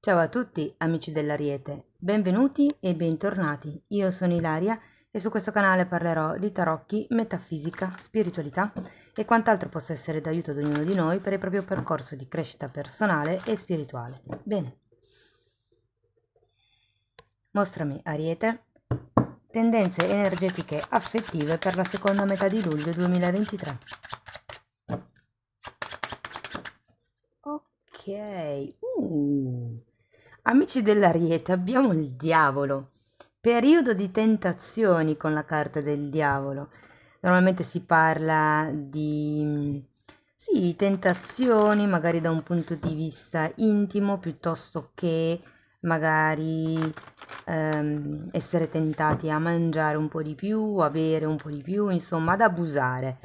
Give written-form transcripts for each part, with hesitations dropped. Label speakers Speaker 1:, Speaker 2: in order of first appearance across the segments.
Speaker 1: Ciao a tutti amici dell'Ariete, benvenuti e bentornati. Io sono Ilaria e su questo canale parlerò di tarocchi, metafisica, spiritualità e quant'altro possa essere d'aiuto ad ognuno di noi per il proprio percorso di crescita personale e spirituale. Bene, mostrami Ariete, tendenze energetiche affettive per la seconda metà di luglio 2023. Ok, amici dell'Ariete, abbiamo il diavolo. Periodo di tentazioni con la carta del diavolo. Normalmente si parla di, sì, tentazioni, magari da un punto di vista intimo, piuttosto che magari essere tentati a mangiare un po' di più, a bere un po' di più, insomma, ad abusare.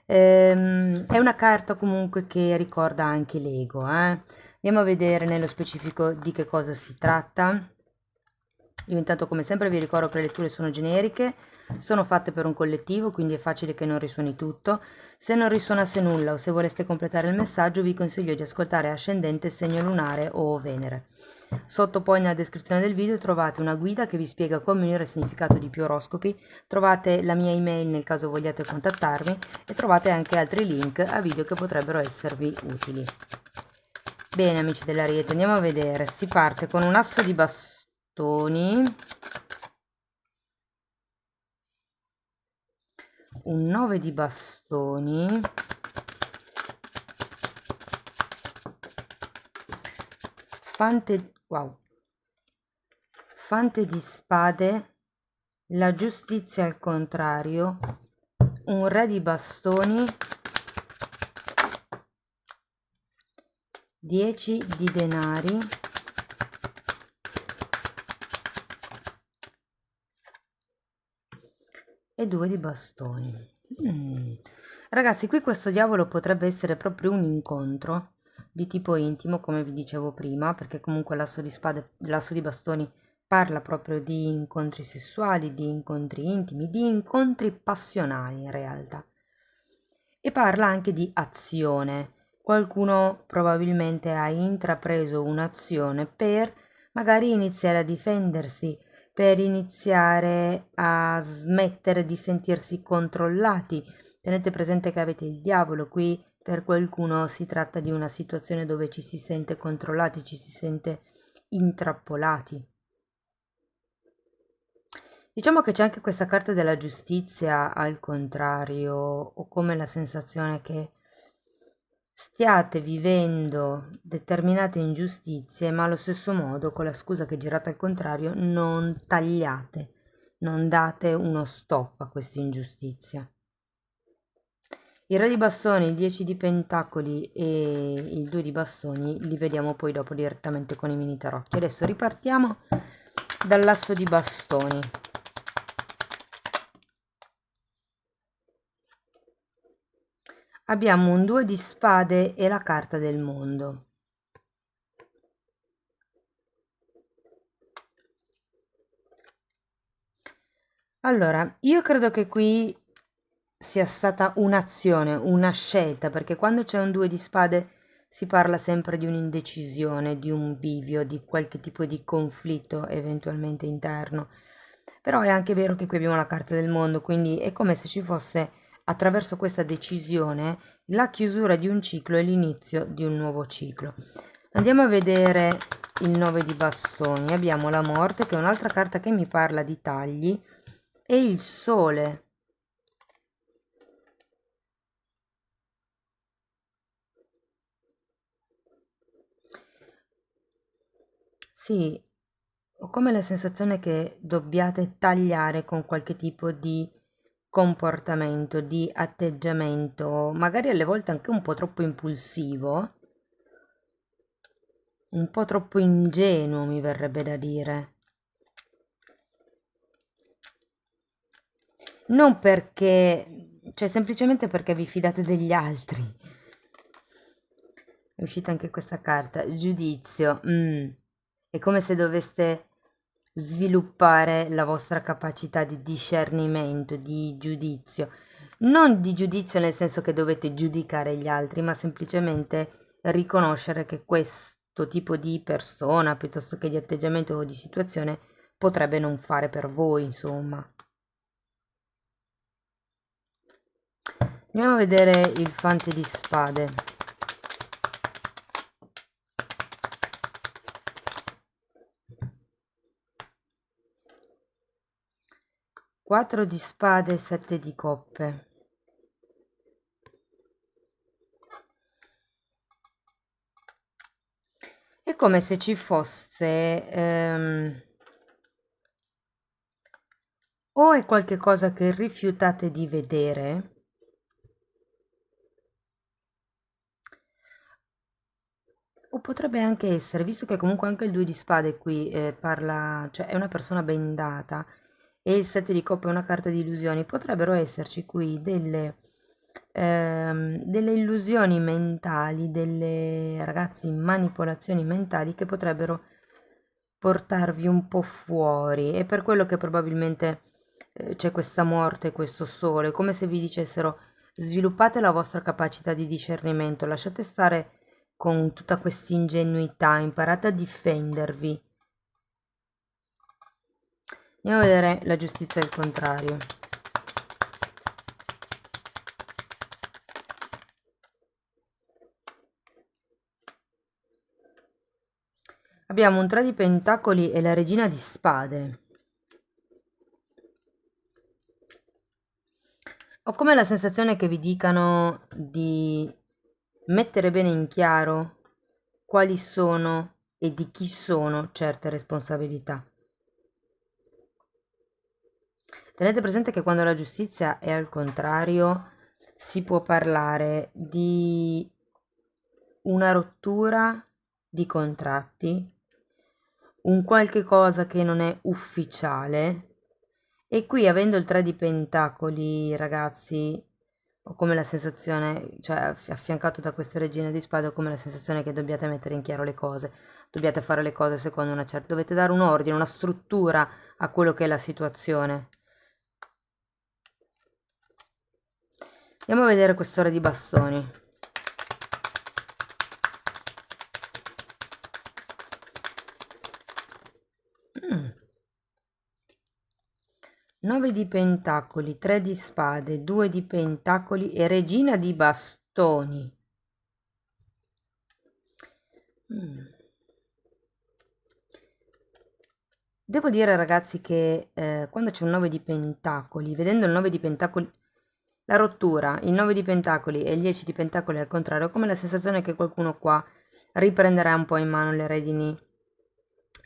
Speaker 1: È una carta comunque che ricorda anche l'ego, eh. Andiamo a vedere nello specifico di che cosa si tratta. Io intanto come sempre vi ricordo che le letture sono generiche, sono fatte per un collettivo, quindi è facile che non risuoni tutto. Se non risuonasse nulla o se vorreste completare il messaggio vi consiglio di ascoltare ascendente, segno lunare o Venere. Sotto poi nella descrizione del video trovate una guida che vi spiega come unire il significato di più oroscopi, trovate la mia email nel caso vogliate contattarmi e trovate anche altri link a video che potrebbero esservi utili. Bene amici dell'Ariete, andiamo a vedere, si parte con un asso di bastoni, un 9 di bastoni, fante di spade, la giustizia al contrario, un re di bastoni, 10 di denari, e 2 di bastoni. Ragazzi, qui questo diavolo potrebbe essere proprio un incontro di tipo intimo, come vi dicevo prima, perché comunque l'asso di spade, l'asso di bastoni parla proprio di incontri sessuali, di incontri intimi, di incontri passionali in realtà. E parla anche di azione. Qualcuno probabilmente ha intrapreso un'azione per magari iniziare a difendersi, per iniziare a smettere di sentirsi controllati. Tenete presente che avete il diavolo qui, per qualcuno si tratta di una situazione dove ci si sente controllati, ci si sente intrappolati. Diciamo che c'è anche questa carta della giustizia al contrario, o come la sensazione che stiate vivendo determinate ingiustizie, ma allo stesso modo, con la scusa che girate al contrario, non tagliate, non date uno stop a questa ingiustizia. Il re di bastoni, il 10 di pentacoli e il 2 di bastoni li vediamo poi dopo direttamente con i mini tarocchi. Adesso ripartiamo dall'asso di bastoni. Abbiamo un 2 di spade e la carta del mondo. Allora, io credo che qui sia stata un'azione, una scelta, perché quando c'è un 2 di spade si parla sempre di un'indecisione, di un bivio, di qualche tipo di conflitto eventualmente interno. Però è anche vero che qui abbiamo la carta del mondo, quindi è come se ci fosse attraverso questa decisione la chiusura di un ciclo e l'inizio di un nuovo ciclo. Andiamo a vedere il 9 di bastoni. Abbiamo la morte, che è un'altra carta che mi parla di tagli, e il sole. Sì, ho come la sensazione che dobbiate tagliare con qualche tipo di comportamento, di atteggiamento, magari alle volte anche un po' troppo impulsivo, un po' troppo ingenuo, mi verrebbe da dire. Non perché, cioè semplicemente perché vi fidate degli altri. È uscita anche questa carta, giudizio. È come se doveste sviluppare la vostra capacità di discernimento, di giudizio. Non di giudizio nel senso che dovete giudicare gli altri, ma semplicemente riconoscere che questo tipo di persona, piuttosto che di atteggiamento o di situazione, potrebbe non fare per voi, insomma. Andiamo a vedere il fante di spade. Quattro di spade, sette di coppe. È come se ci fosse o è qualche cosa che rifiutate di vedere, o potrebbe anche essere, visto che comunque anche il due di spade qui parla, cioè è una persona bendata e il sette di coppe è una carta di illusioni, potrebbero esserci qui delle illusioni mentali, delle ragazzi manipolazioni mentali che potrebbero portarvi un po' fuori. È per quello che probabilmente c'è questa morte, questo sole, come se vi dicessero sviluppate la vostra capacità di discernimento, lasciate stare con tutta questa ingenuità, imparate a difendervi. Andiamo a vedere la giustizia al contrario. Abbiamo un 3 di pentacoli e la regina di spade. Ho come la sensazione che vi dicano di mettere bene in chiaro quali sono e di chi sono certe responsabilità. Tenete presente che quando la giustizia è al contrario si può parlare di una rottura di contratti, un qualche cosa che non è ufficiale. E qui, avendo il 3 di pentacoli, ragazzi, ho come la sensazione, cioè affiancato da questa regina di spade, ho come la sensazione che dobbiate mettere in chiaro le cose, dobbiate fare le cose secondo una certa, dovete dare un ordine, una struttura a quello che è la situazione. Andiamo a vedere quest'ora di bastoni. Mm. 9 di pentacoli, 3 di spade, 2 di pentacoli e regina di bastoni. Devo dire, ragazzi, che quando c'è un 9 di pentacoli, vedendo il 9 di pentacoli, la rottura, il 9 di pentacoli e il 10 di pentacoli al contrario, ho come la sensazione che qualcuno qua riprenderà un po' in mano le redini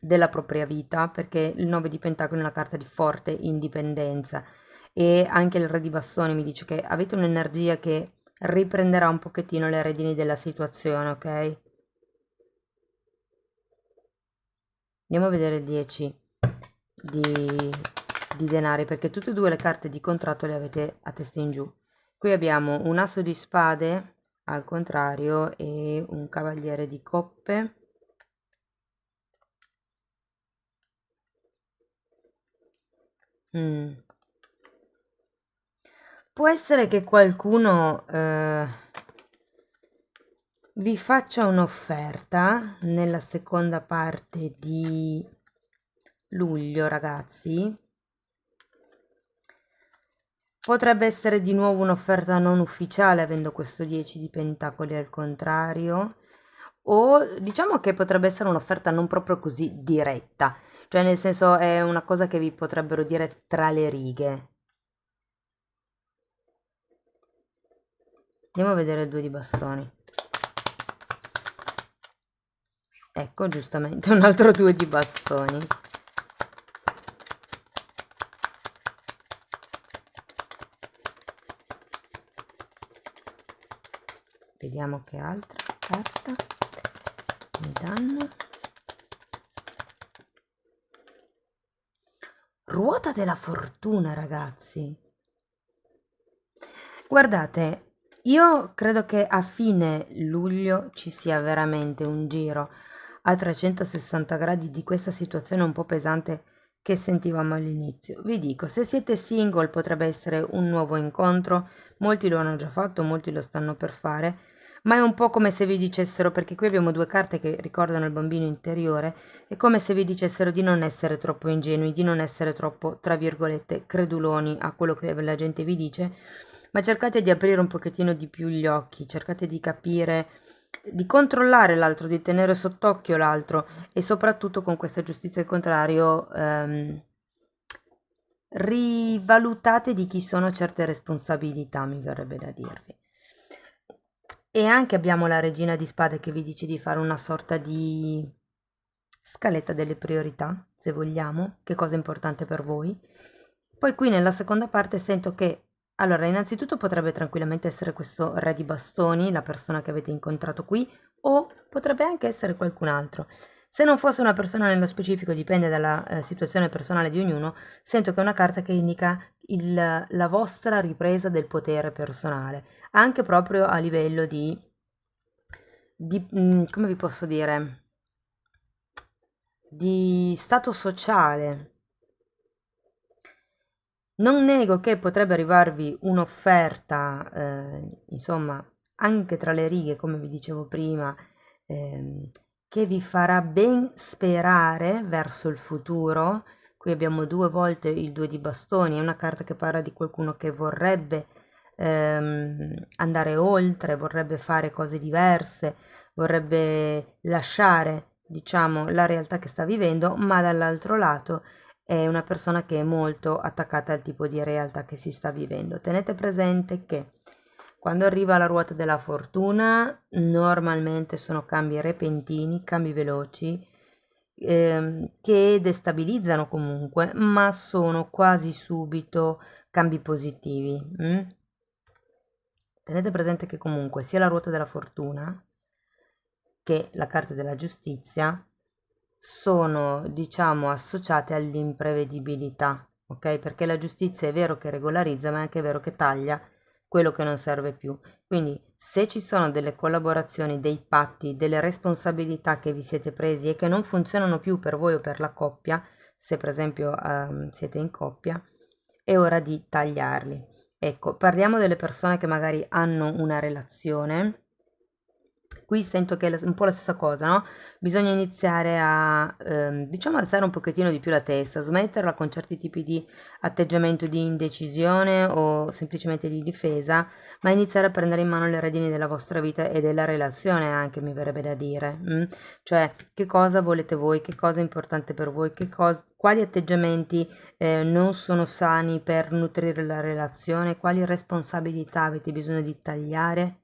Speaker 1: della propria vita, perché il 9 di pentacoli è una carta di forte indipendenza e anche il re di bastoni mi dice che avete un'energia che riprenderà un pochettino le redini della situazione, ok? Andiamo a vedere il 10 di, di denari, perché tutte e due le carte di contratto le avete a testa in giù. Qui abbiamo un asso di spade al contrario e un cavaliere di coppe. Può essere che qualcuno vi faccia un'offerta nella seconda parte di luglio, ragazzi. Potrebbe essere di nuovo un'offerta non ufficiale, avendo questo 10 di pentacoli al contrario, o diciamo che potrebbe essere un'offerta non proprio così diretta, cioè nel senso è una cosa che vi potrebbero dire tra le righe. Andiamo a vedere il 2 di bastoni. Ecco, giustamente, un altro 2 di bastoni. Vediamo che altra carta mi danno. Ruota della fortuna, ragazzi. Guardate, io credo che a fine luglio ci sia veramente un giro a 360 gradi di questa situazione un po' pesante che sentivamo all'inizio. Vi dico, se siete single potrebbe essere un nuovo incontro, molti lo hanno già fatto, molti lo stanno per fare, ma è un po' come se vi dicessero, perché qui abbiamo due carte che ricordano il bambino interiore, è come se vi dicessero di non essere troppo ingenui, di non essere troppo, tra virgolette, creduloni a quello che la gente vi dice, ma cercate di aprire un pochettino di più gli occhi, cercate di capire, di controllare l'altro, di tenere sott'occhio l'altro e soprattutto con questa giustizia al contrario, rivalutate di chi sono certe responsabilità, mi verrebbe da dirvi. E anche abbiamo la regina di spade che vi dice di fare una sorta di scaletta delle priorità, se vogliamo, che cosa è importante per voi. Poi qui nella seconda parte sento che, allora, innanzitutto potrebbe tranquillamente essere questo re di bastoni, la persona che avete incontrato qui, o potrebbe anche essere qualcun altro. Se non fosse una persona nello specifico, dipende dalla situazione personale di ognuno, sento che è una carta che indica la vostra ripresa del potere personale, anche proprio a livello come vi posso dire, di stato sociale. Non nego che potrebbe arrivarvi un'offerta, insomma, anche tra le righe, come vi dicevo prima, che vi farà ben sperare verso il futuro. Qui abbiamo due volte il due di bastoni, è una carta che parla di qualcuno che vorrebbe andare oltre, vorrebbe fare cose diverse, vorrebbe lasciare, diciamo, la realtà che sta vivendo, ma dall'altro lato è una persona che è molto attaccata al tipo di realtà che si sta vivendo. Tenete presente che quando arriva la ruota della fortuna, normalmente sono cambi repentini, cambi veloci, che destabilizzano comunque, ma sono quasi subito cambi positivi. Tenete presente che comunque sia la ruota della fortuna che la carta della giustizia sono, diciamo, associate all'imprevedibilità, ok? Perché la giustizia è vero che regolarizza, ma è anche vero che taglia quello che non serve più. Quindi, se ci sono delle collaborazioni, dei patti, delle responsabilità che vi siete presi e che non funzionano più per voi o per la coppia, se per esempio siete in coppia, è ora di tagliarli. Ecco, parliamo delle persone che magari hanno una relazione. Qui sento che è un po' la stessa cosa, no? Bisogna iniziare a, diciamo, alzare un pochettino di più la testa, smetterla con certi tipi di atteggiamento di indecisione o semplicemente di difesa, ma iniziare a prendere in mano le redini della vostra vita e della relazione anche, mi verrebbe da dire. Cioè, che cosa volete voi, che cosa è importante per voi, quali atteggiamenti non sono sani per nutrire la relazione, quali responsabilità avete bisogno di tagliare.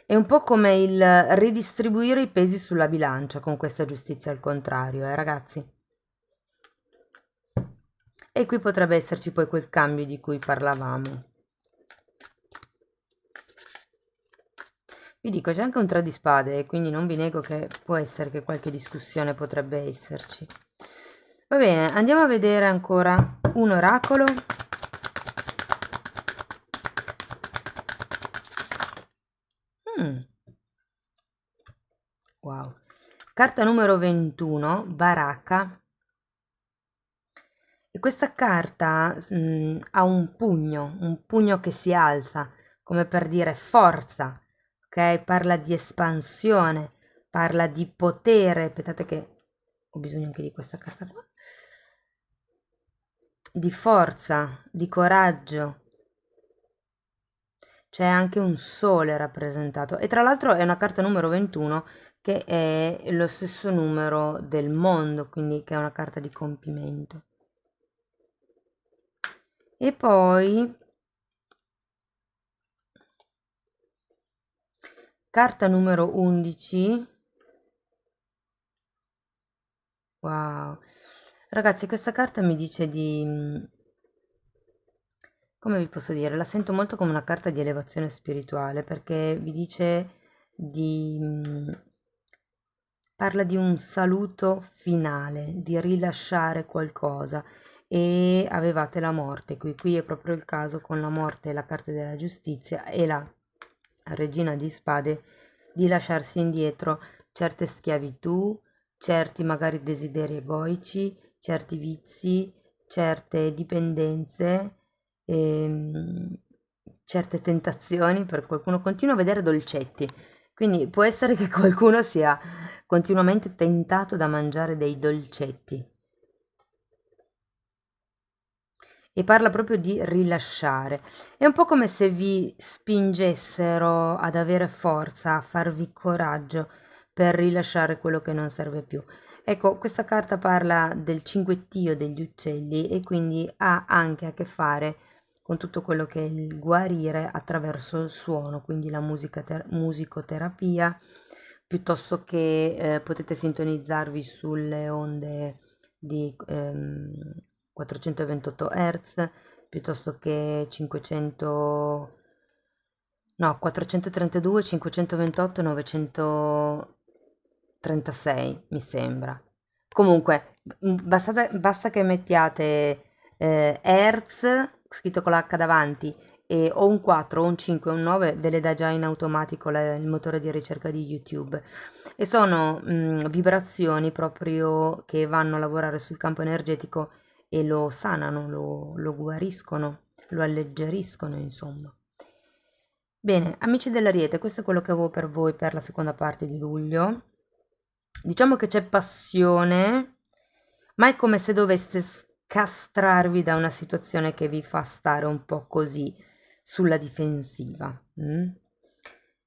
Speaker 1: È un po' come il ridistribuire i pesi sulla bilancia con questa giustizia al contrario, ragazzi. E qui potrebbe esserci poi quel cambio di cui parlavamo. Vi dico, c'è anche un 3 di spade, quindi non vi nego che può essere che qualche discussione potrebbe esserci. Va bene, andiamo a vedere ancora un oracolo. Wow. Carta numero 21, Baraka. E questa carta ha un pugno che si alza, come per dire forza, ok? Parla di espansione, parla di potere. Aspettate che ho bisogno anche di questa carta qua. Di forza, di coraggio. C'è anche un sole rappresentato. E tra l'altro è una carta numero 21 che è lo stesso numero del mondo, quindi che è una carta di compimento. E poi carta numero 11. Wow. Ragazzi, questa carta mi dice di... come vi posso dire? La sento molto come una carta di elevazione spirituale perché vi dice di... parla di un saluto finale, di rilasciare qualcosa e avevate la morte qui è proprio il caso con la morte e la carta della giustizia e la regina di spade di lasciarsi indietro certe schiavitù, certi magari desideri egoici, certi vizi, certe dipendenze, ehm, certe tentazioni, per qualcuno continua a vedere dolcetti, quindi può essere che qualcuno sia continuamente tentato da mangiare dei dolcetti. E parla proprio di rilasciare. È un po' come se vi spingessero ad avere forza, a farvi coraggio per rilasciare quello che non serve più. Ecco, questa carta parla del cinguettio degli uccelli e quindi ha anche a che fare con tutto quello che è il guarire attraverso il suono, quindi la musicoterapia, piuttosto che potete sintonizzarvi sulle onde di 428 Hz piuttosto che 500, no, 432, 528, 936 mi sembra. Comunque, basta che mettiate Hertz, scritto con l'H davanti, o un 4, o un 5, o un 9, ve le dà già in automatico il motore di ricerca di YouTube. E sono vibrazioni proprio che vanno a lavorare sul campo energetico e lo sanano, lo guariscono, lo alleggeriscono, insomma. Bene, amici dell'Ariete, questo è quello che avevo per voi per la seconda parte di luglio. Diciamo che c'è passione, ma è come se doveste scastrarvi da una situazione che vi fa stare un po' così sulla difensiva.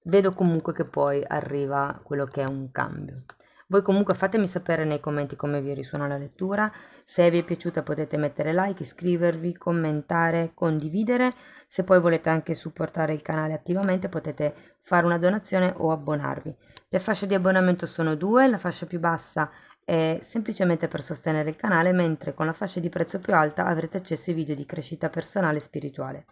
Speaker 1: Vedo comunque che poi arriva quello che è un cambio. Voi comunque fatemi sapere nei commenti come vi risuona la lettura, se vi è piaciuta potete mettere like, iscrivervi, commentare, condividere, se poi volete anche supportare il canale attivamente potete fare una donazione o abbonarvi. Le fasce di abbonamento sono due, la fascia più bassa è semplicemente per sostenere il canale, mentre con la fascia di prezzo più alta avrete accesso ai video di crescita personale e spirituale.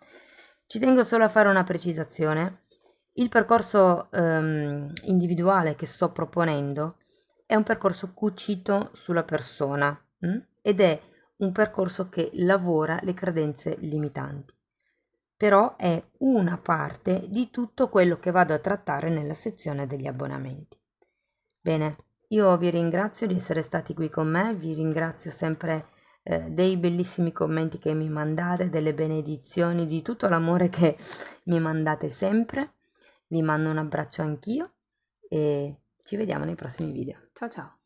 Speaker 1: Ci tengo solo a fare una precisazione. Il percorso individuale che sto proponendo è un percorso cucito sulla persona ed è un percorso che lavora le credenze limitanti, però è una parte di tutto quello che vado a trattare nella sezione degli abbonamenti. Bene, io vi ringrazio di essere stati qui con me, vi ringrazio sempre dei bellissimi commenti che mi mandate, delle benedizioni, di tutto l'amore che mi mandate sempre. Vi mando un abbraccio anch'io e ci vediamo nei prossimi video. Ciao ciao!